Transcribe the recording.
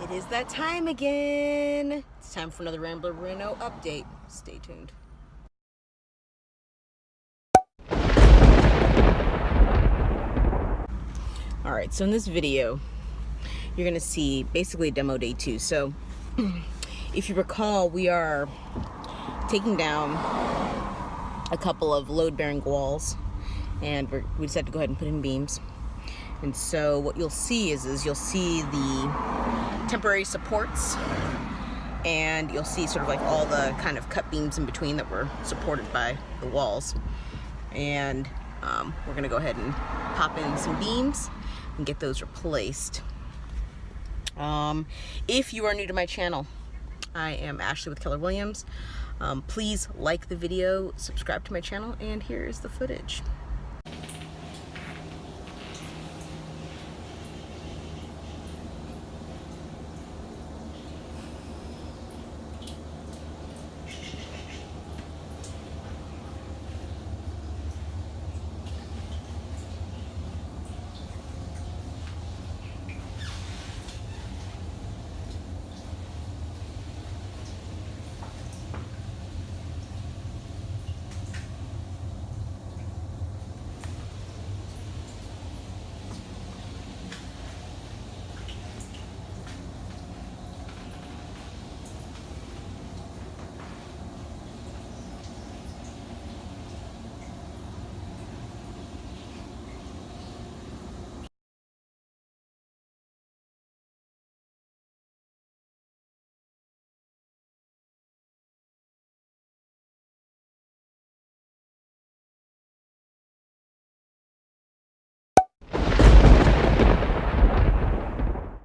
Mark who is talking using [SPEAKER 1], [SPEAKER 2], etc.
[SPEAKER 1] It is that time again. It's time for another Rambler Reno update. Stay tuned. Alright, so in this video, you're going to see basically demo day 2. So, if you recall, we are taking down a couple of load-bearing walls, and we decided to go ahead and put in beams. And so what you'll see is you'll see the temporary supports, and you'll see sort of like all the kind of cut beams in between that were supported by the walls. And we're gonna go ahead and pop in some beams and get those replaced. If you are new to my channel, I am Ashley with Keller Williams. Please like the video, subscribe to my channel, and here is the footage.